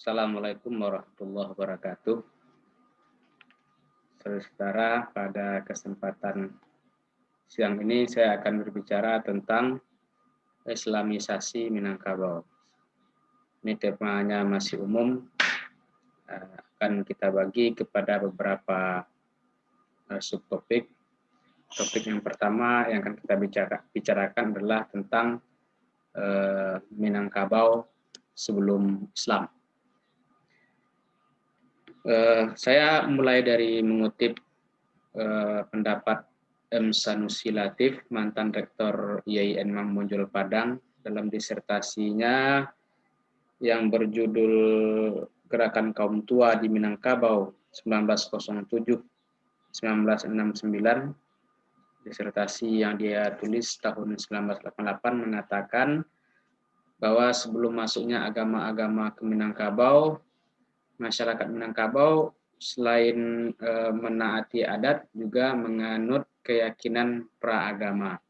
Assalamualaikum warahmatullahi wabarakatuh. Saudara-saudara, pada kesempatan siang ini saya akan berbicara tentang Islamisasi Minangkabau. Ini temanya masih umum, akan kita bagi kepada beberapa subtopik. Topik yang pertama yang akan kita bicarakan adalah tentang Minangkabau sebelum Islam. Saya mulai dari mengutip pendapat M. Sanusi Latif, mantan Rektor IAIN Monjol Padang, dalam disertasinya yang berjudul Gerakan Kaum Tua di Minangkabau 1907-1969. Disertasi yang dia tulis tahun 1988 mengatakan bahwa sebelum masuknya agama-agama ke Minangkabau, masyarakat Minangkabau selain menaati adat juga menganut keyakinan praagama.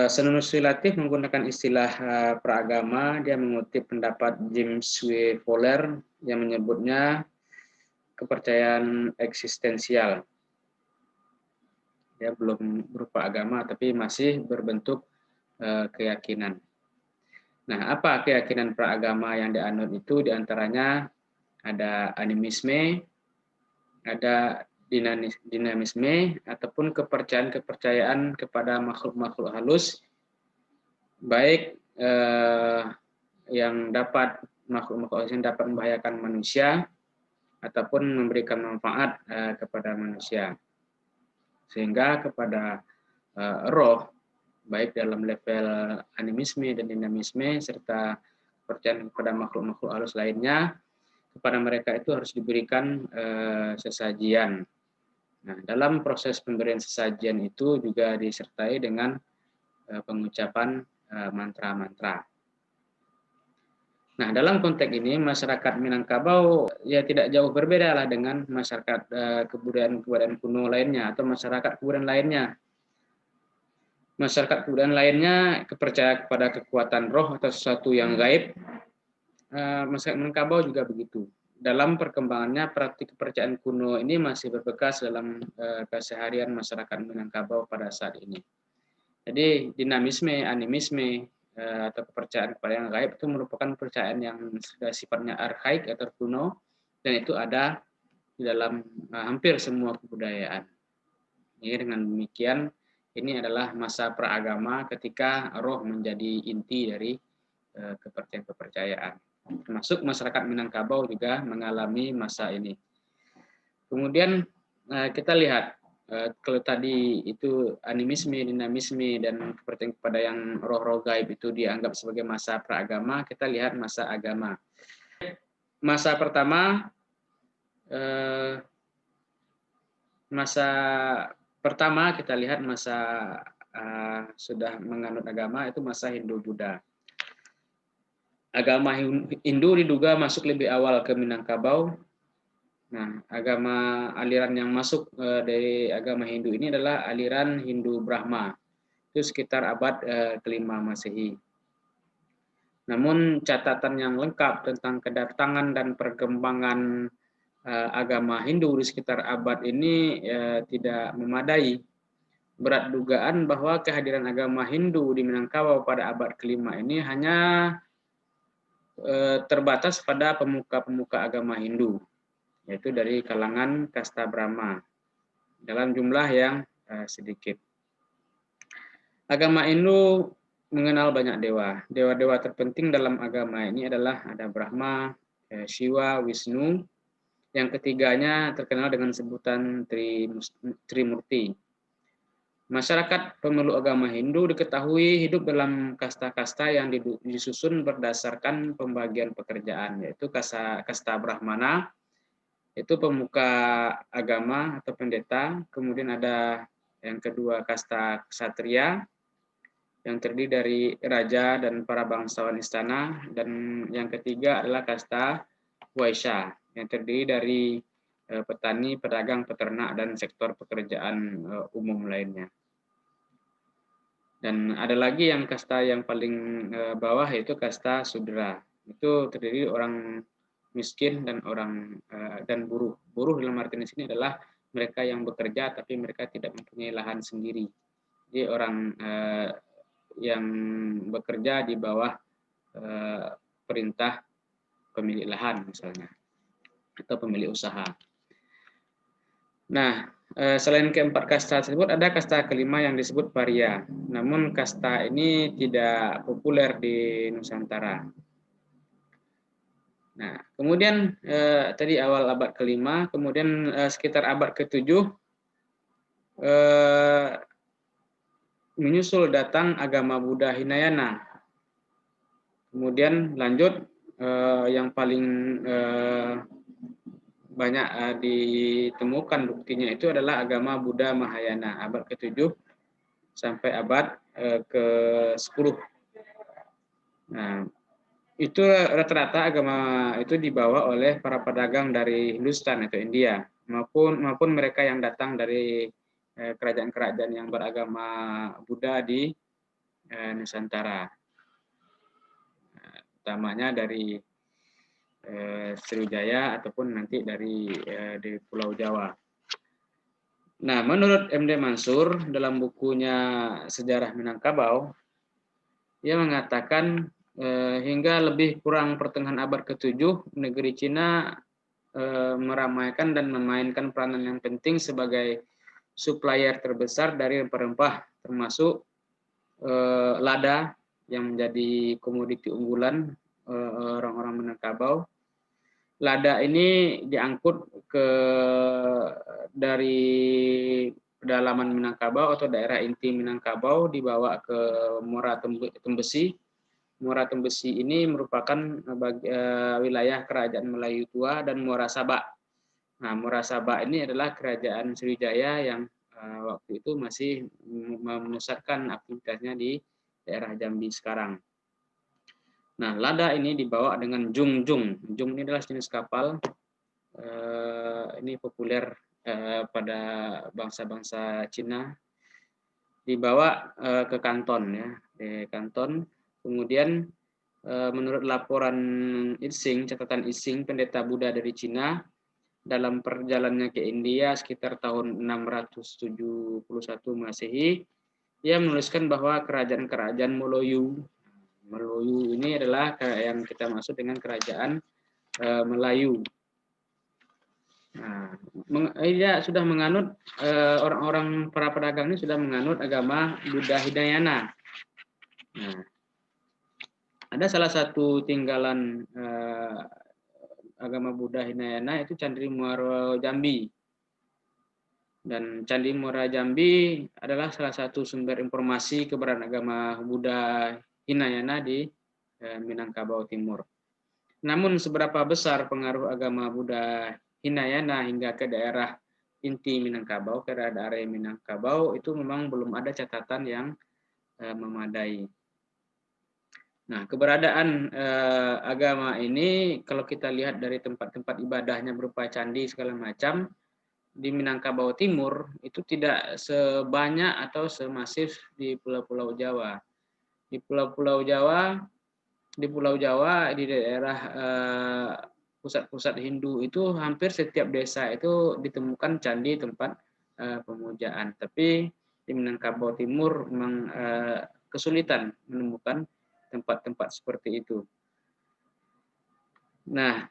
Sanusi Latif menggunakan istilah praagama. Dia mengutip pendapat James W. Fowler yang menyebutnya kepercayaan eksistensial. Ya, belum berupa agama tapi masih berbentuk keyakinan. Nah, apa keyakinan praagama yang dianut itu? Diantaranya ada animisme, ada dinamisme, ataupun kepercayaan kepada makhluk-makhluk halus, baik yang dapat makhluk-makhluk yang dapat membahayakan manusia ataupun memberikan manfaat kepada manusia, sehingga kepada roh, baik dalam level animisme dan dinamisme serta kepercayaan kepada makhluk-makhluk halus lainnya, kepada mereka itu harus diberikan sesajian. Nah, dalam proses pemberian sesajian itu juga disertai dengan pengucapan mantra-mantra. Nah, dalam konteks ini masyarakat Minangkabau ya tidak jauh berbeda lah dengan masyarakat kebudayaan kuno lainnya atau masyarakat kebudayaan lainnya. Masyarakat kebudayaan lainnya percaya kepada kekuatan roh atau sesuatu yang gaib. Masyarakat Minangkabau juga begitu. Dalam perkembangannya, praktik kepercayaan kuno ini masih berbekas dalam keseharian masyarakat Minangkabau pada saat ini. Jadi dinamisme, animisme, atau kepercayaan kepada yang gaib itu merupakan kepercayaan yang sifatnya arkaik atau kuno, dan itu ada di dalam hampir semua kebudayaan. Jadi dengan demikian, ini adalah masa praagama ketika roh menjadi inti dari kepercayaan. Termasuk masyarakat Minangkabau juga mengalami masa ini. Kemudian kita lihat kalau tadi itu animisme, dinamisme, dan kepercayaan kepada yang roh-roh gaib itu dianggap sebagai masa praagama, kita lihat masa agama. Masa pertama, kita lihat masa sudah menganut agama, itu masa Hindu-Buddha. Agama Hindu diduga masuk lebih awal ke Minangkabau. Nah, aliran yang masuk dari agama Hindu ini adalah aliran Hindu Brahma. Itu sekitar abad ke-5 Masehi. Namun catatan yang lengkap tentang kedatangan dan perkembangan agama Hindu di sekitar abad ini tidak memadai. Berat dugaan bahwa kehadiran agama Hindu di Minangkabau pada abad ke-5 ini hanya terbatas pada pemuka-pemuka agama Hindu, yaitu dari kalangan kasta Brahma, dalam jumlah yang sedikit. Agama Hindu mengenal banyak dewa. Dewa-dewa terpenting dalam agama ini adalah ada Brahma, Shiva, Wisnu. Yang ketiganya terkenal dengan sebutan Trimurti. Masyarakat pemeluk agama Hindu diketahui hidup dalam kasta-kasta yang disusun berdasarkan pembagian pekerjaan, yaitu kasta Brahmana, itu pemuka agama atau pendeta. Kemudian ada yang kedua kasta Ksatria, yang terdiri dari raja dan para bangsawan istana. Dan yang ketiga adalah kasta Waisya, yang terdiri dari petani, pedagang, peternak, dan sektor pekerjaan umum lainnya. Dan ada lagi yang kasta yang paling bawah, yaitu kasta Sudra. Itu terdiri orang miskin dan dan buruh. Buruh dalam artian di sini adalah mereka yang bekerja tapi mereka tidak mempunyai lahan sendiri. Jadi orang yang bekerja di bawah perintah pemilik lahan misalnya atau pemilik usaha. Nah, selain keempat kasta tersebut ada kasta kelima yang disebut paria. Namun kasta ini tidak populer di Nusantara. Nah, kemudian tadi awal abad kelima, kemudian sekitar abad ketujuh menyusul datang agama Buddha Hinayana. Kemudian lanjut yang paling banyak ditemukan buktinya itu adalah agama Buddha Mahayana abad ke-7 sampai abad ke-10. Nah, itu rata-rata agama itu dibawa oleh para pedagang dari Hindustan atau India maupun mereka yang datang dari kerajaan-kerajaan yang beragama Buddha di Nusantara, utamanya dari Sriwijaya ataupun nanti dari di Pulau Jawa. Nah, menurut M.D. Mansur dalam bukunya Sejarah Minangkabau, ia mengatakan hingga lebih kurang pertengahan abad ke-7, negeri Cina meramaikan dan memainkan peranan yang penting sebagai supplier terbesar dari rempah-rempah, termasuk lada yang menjadi komoditi unggulan orang-orang Minangkabau. Lada ini diangkut dari pedalaman Minangkabau atau daerah inti Minangkabau dibawa ke Muara Tembesi. Muara Tembesi ini merupakan wilayah kerajaan Melayu Tua dan Muara Sabak. Nah, Muara Sabak ini adalah kerajaan Sriwijaya yang waktu itu masih memusatkan aktivitasnya di daerah Jambi sekarang. Nah, lada ini dibawa dengan jungjung. Jung ini adalah jenis kapal. Ini populer pada bangsa-bangsa Cina. Dibawa ke Kanton ya, di Kanton. Kemudian menurut laporan Ising, catatan Ising, pendeta Buddha dari Cina, dalam perjalanannya ke India sekitar tahun 671 Masehi, ia menuliskan bahwa kerajaan-kerajaan Melayu ini adalah yang kita maksud dengan kerajaan Melayu. Nah, ia sudah menganut orang-orang para pedagang ini sudah menganut agama Buddha Hinayana. Nah, ada salah satu tinggalan agama Buddha Hinayana itu Candi Muaro Jambi. Dan Candi Muara Jambi adalah salah satu sumber informasi keberadaan agama Buddha Hinayana di Minangkabau Timur. Namun seberapa besar pengaruh agama Buddha Hinayana hingga ke daerah inti Minangkabau, ke daerah Minangkabau, itu memang belum ada catatan yang memadai. Nah, keberadaan agama ini kalau kita lihat dari tempat-tempat ibadahnya berupa candi segala macam di Minangkabau Timur itu tidak sebanyak atau semasif di pulau-pulau Jawa. Di pulau-pulau Jawa, di daerah pusat-pusat Hindu itu hampir setiap desa itu ditemukan candi tempat pemujaan. Tapi di Minangkabau Timur memang kesulitan menemukan tempat-tempat seperti itu. Nah,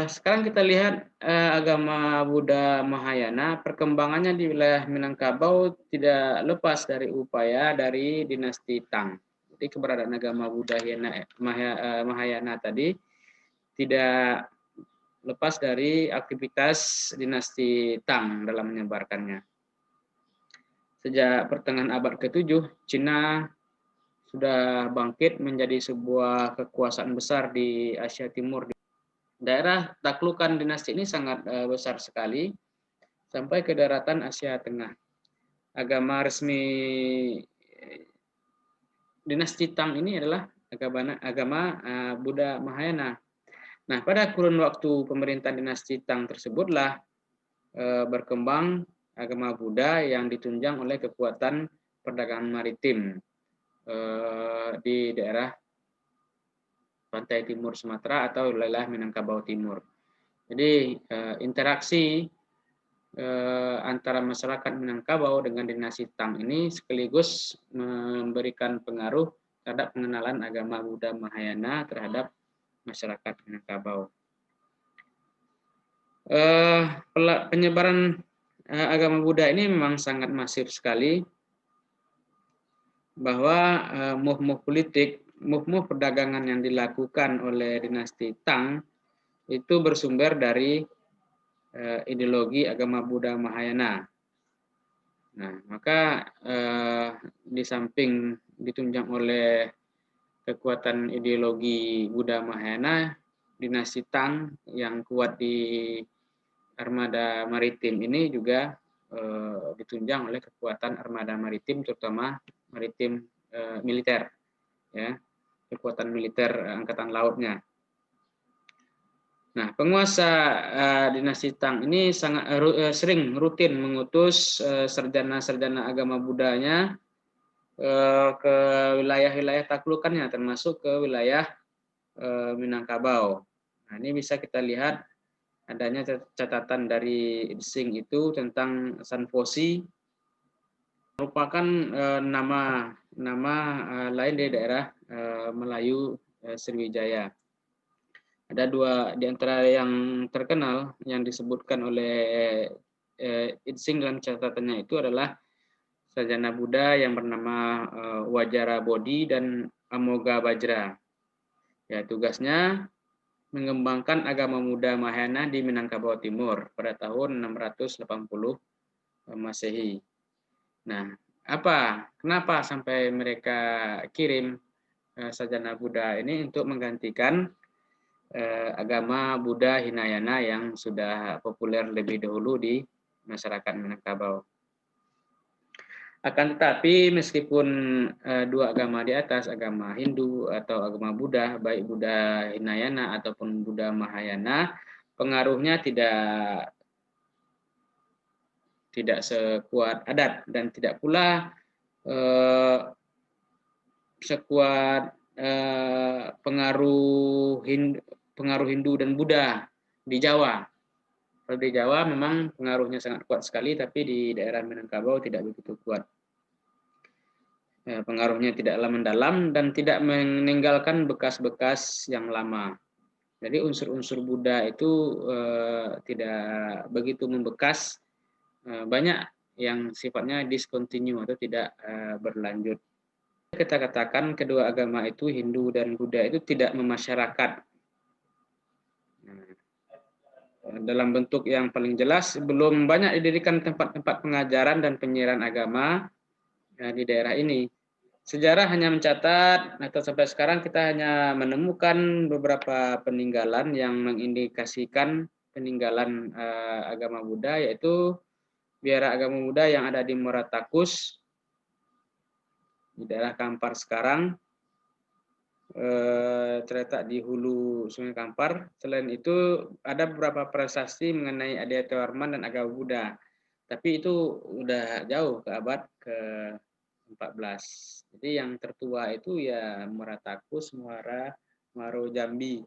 sekarang kita lihat agama Buddha Mahayana, perkembangannya di wilayah Minangkabau tidak lepas dari upaya dari dinasti Tang. Jadi keberadaan agama Buddha Mahayana tadi tidak lepas dari aktivitas dinasti Tang dalam menyebarkannya. Sejak pertengahan abad ke-7, Cina sudah bangkit menjadi sebuah kekuasaan besar di Asia Timur. Daerah taklukan dinasti ini sangat besar sekali sampai ke daratan Asia Tengah. Agama resmi dinasti Tang ini adalah agama Buddha Mahayana. Nah, pada kurun waktu pemerintahan dinasti Tang tersebutlah berkembang agama Buddha yang ditunjang oleh kekuatan perdagangan maritim di daerah pantai timur Sumatera atau wilayah Minangkabau Timur. Jadi interaksi antara masyarakat Minangkabau dengan dinasti Tang ini sekaligus memberikan pengaruh terhadap pengenalan agama Buddha Mahayana terhadap masyarakat Minangkabau. Penyebaran agama Buddha ini memang sangat masif sekali, bahwa move-move politik, move-move perdagangan yang dilakukan oleh dinasti Tang itu bersumber dari ideologi agama Buddha Mahayana. Nah, maka di samping ditunjang oleh kekuatan ideologi Buddha Mahayana, dinasti Tang yang kuat di armada maritim ini juga ditunjang oleh kekuatan armada maritim, terutama maritim militer, ya, kekuatan militer angkatan lautnya. Nah, penguasa dinasti Tang ini sangat sering rutin mengutus sarjana-sarjana agama Buddhanya ke wilayah-wilayah taklukannya, termasuk ke wilayah Minangkabau. Nah, ini bisa kita lihat adanya catatan dari Itsing itu tentang Sanfosi, merupakan nama lain dari daerah Melayu Sriwijaya. Ada dua di antara yang terkenal yang disebutkan oleh Itsing dalam catatannya itu adalah sarjana Buddha yang bernama Wajara Bodhi dan Amoga Bajra. Ya, tugasnya mengembangkan agama Buddha Mahayana di Minangkabau Timur pada tahun 680 Masehi. Nah, kenapa sampai mereka kirim sarjana Buddha ini untuk menggantikan agama Buddha Hinayana yang sudah populer lebih dahulu di masyarakat Minangkabau. Akan tetapi meskipun dua agama di atas, agama Hindu atau agama Buddha, baik Buddha Hinayana ataupun Buddha Mahayana, pengaruhnya tidak sekuat adat dan tidak pula sekuat pengaruh Hindu dan Buddha di Jawa. Kalau di Jawa memang pengaruhnya sangat kuat sekali, tapi di daerah Minangkabau tidak begitu kuat. Pengaruhnya tidaklah mendalam dan tidak meninggalkan bekas-bekas yang lama. Jadi unsur-unsur Buddha itu tidak begitu membekas, banyak yang sifatnya discontinue atau tidak berlanjut. Kita katakan kedua agama itu, Hindu dan Buddha, itu tidak memasyarakat. Dalam bentuk yang paling jelas, belum banyak didirikan tempat-tempat pengajaran dan penyiaran agama di daerah ini. Sejarah hanya mencatat, atau sampai sekarang kita hanya menemukan beberapa peninggalan yang mengindikasikan peninggalan agama Buddha, yaitu biara agama Buddha yang ada di Muratakus, di daerah Kampar sekarang, terletak di hulu Sungai Kampar. Selain itu ada beberapa prasasti mengenai Adityawarman dan agama Buddha, tapi itu udah jauh ke abad ke-14. Jadi yang tertua itu ya Muratakus, Muaro Jambi.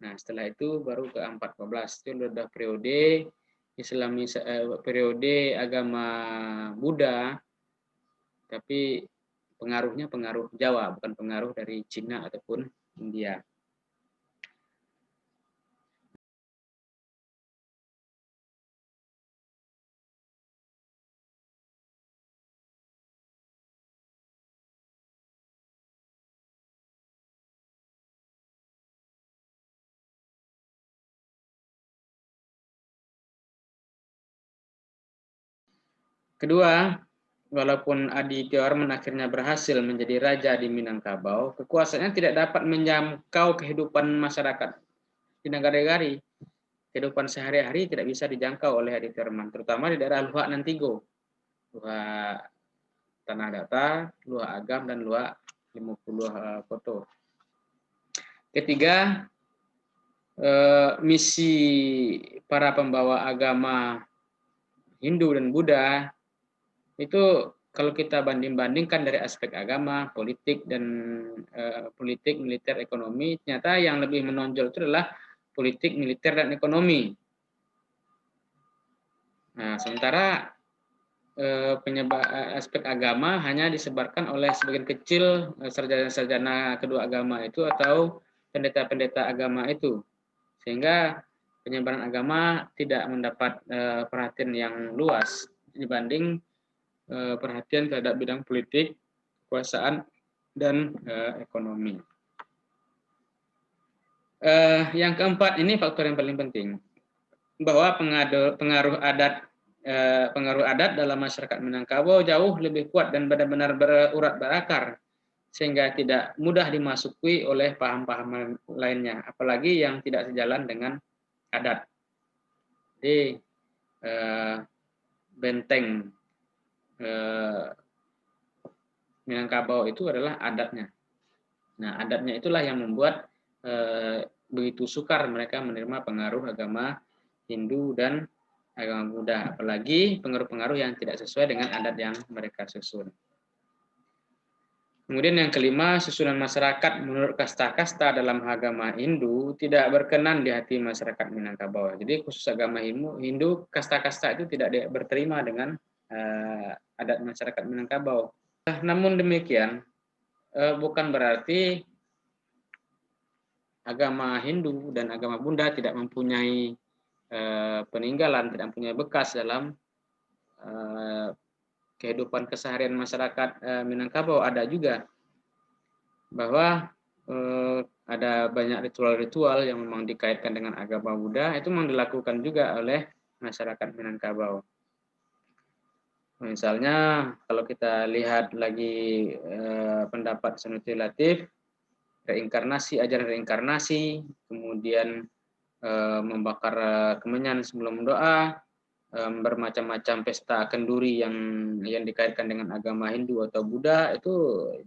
Nah, setelah itu baru ke-14. Itu udah periode periode agama Buddha, tapi pengaruhnya pengaruh Jawa, bukan pengaruh dari Cina ataupun India. Kedua, walaupun Adityawarman akhirnya berhasil menjadi raja di Minangkabau, kekuasaannya tidak dapat menjangkau kehidupan masyarakat di Nagari-Nagari. Kehidupan sehari-hari tidak bisa dijangkau oleh Adityawarman, terutama di daerah Luhak Nantigo, Luhak Tanah Datar, Luhak Agam, dan Luhak 50 Koto. Ketiga, misi para pembawa agama Hindu dan Buddha itu kalau kita banding-bandingkan dari aspek agama, politik dan politik, militer, ekonomi, ternyata yang lebih menonjol itu adalah politik, militer dan ekonomi. Nah, sementara aspek agama hanya disebarkan oleh sebagian kecil sarjana-sarjana kedua agama itu atau pendeta-pendeta agama itu, sehingga penyebaran agama tidak mendapat perhatian yang luas dibanding perhatian terhadap bidang politik, kekuasaan, dan ekonomi. Yang keempat, ini faktor yang paling penting, bahwa pengaruh adat dalam masyarakat Minangkabau jauh lebih kuat dan benar-benar berurat berakar, sehingga tidak mudah dimasuki oleh paham-paham lainnya, apalagi yang tidak sejalan dengan adat. Jadi benteng Minangkabau itu adalah adatnya. Nah, adatnya itulah yang membuat begitu sukar mereka menerima pengaruh agama Hindu dan agama Buddha, apalagi pengaruh-pengaruh yang tidak sesuai dengan adat yang mereka susun. Kemudian yang kelima, susunan masyarakat menurut kasta-kasta dalam agama Hindu tidak berkenan di hati masyarakat Minangkabau. Jadi khusus agama Hindu, kasta-kasta itu tidak berterima dengan adat masyarakat Minangkabau. Namun demikian, bukan berarti agama Hindu dan agama Buddha tidak mempunyai peninggalan, tidak mempunyai bekas dalam kehidupan keseharian masyarakat Minangkabau. Ada juga bahwa ada banyak ritual-ritual yang memang dikaitkan dengan agama Buddha, itu memang dilakukan juga oleh masyarakat Minangkabau. Misalnya kalau kita lihat lagi pendapat Sanusi Latif, reinkarnasi, ajaran reinkarnasi, kemudian membakar kemenyan sebelum doa, bermacam-macam pesta kenduri yang dikaitkan dengan agama Hindu atau Buddha, itu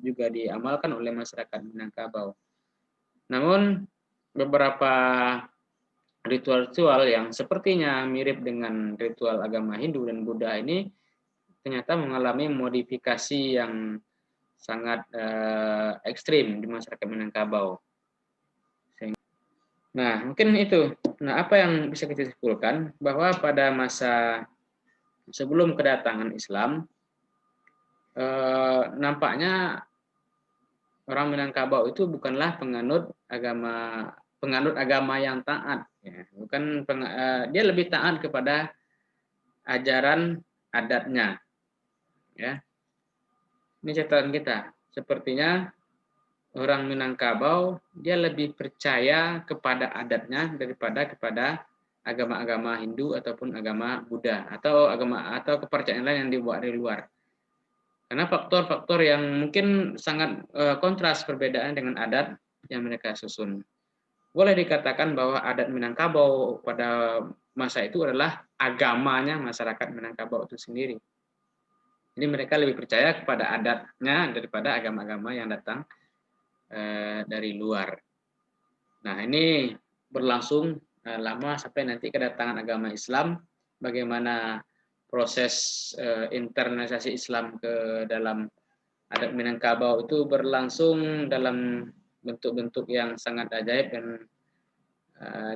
juga diamalkan oleh masyarakat Minangkabau. Namun beberapa ritual-ritual yang sepertinya mirip dengan ritual agama Hindu dan Buddha ini ternyata mengalami modifikasi yang sangat ekstrim di masyarakat Minangkabau. Nah, mungkin itu. Nah, apa yang bisa kita simpulkan, bahwa pada masa sebelum kedatangan Islam, nampaknya orang Minangkabau itu bukanlah penganut agama yang taat, ya. Bukan dia lebih taat kepada ajaran adatnya, ya. Ini catatan kita. Sepertinya orang Minangkabau dia lebih percaya kepada adatnya daripada kepada agama-agama Hindu ataupun agama Buddha atau kepercayaan lain yang dibawa dari luar. Karena faktor-faktor yang mungkin sangat kontras perbedaan dengan adat yang mereka susun. Boleh dikatakan bahwa adat Minangkabau pada masa itu adalah agamanya masyarakat Minangkabau itu sendiri. Jadi mereka lebih percaya kepada adatnya daripada agama-agama yang datang dari luar. Nah, ini berlangsung lama sampai nanti kedatangan agama Islam. Bagaimana proses internalisasi Islam ke dalam adat Minangkabau itu berlangsung dalam bentuk-bentuk yang sangat ajaib dan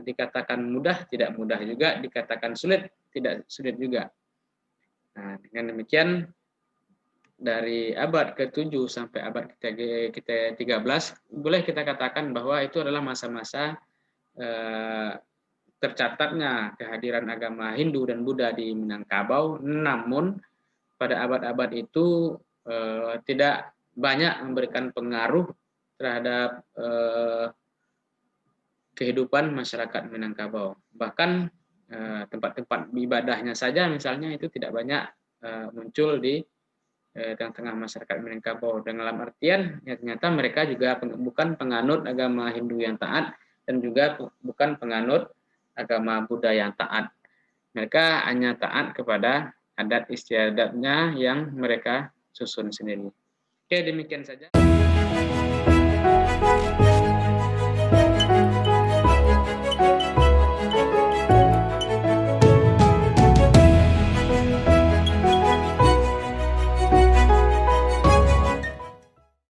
dikatakan mudah, tidak mudah juga, dikatakan sulit, tidak sulit juga. Nah, dengan demikian dari abad ke-7 sampai abad ke-13 boleh kita katakan bahwa itu adalah masa-masa tercatatnya kehadiran agama Hindu dan Buddha di Minangkabau, namun pada abad-abad itu tidak banyak memberikan pengaruh terhadap kehidupan masyarakat Minangkabau. Bahkan tempat-tempat ibadahnya saja misalnya itu tidak banyak muncul di tengah-tengah masyarakat Minangkabau. Dalam artian ya ternyata mereka juga bukan penganut agama Hindu yang taat dan juga bukan penganut agama Buddha yang taat. Mereka hanya taat kepada adat istiadatnya yang mereka susun sendiri. Oke, demikian saja.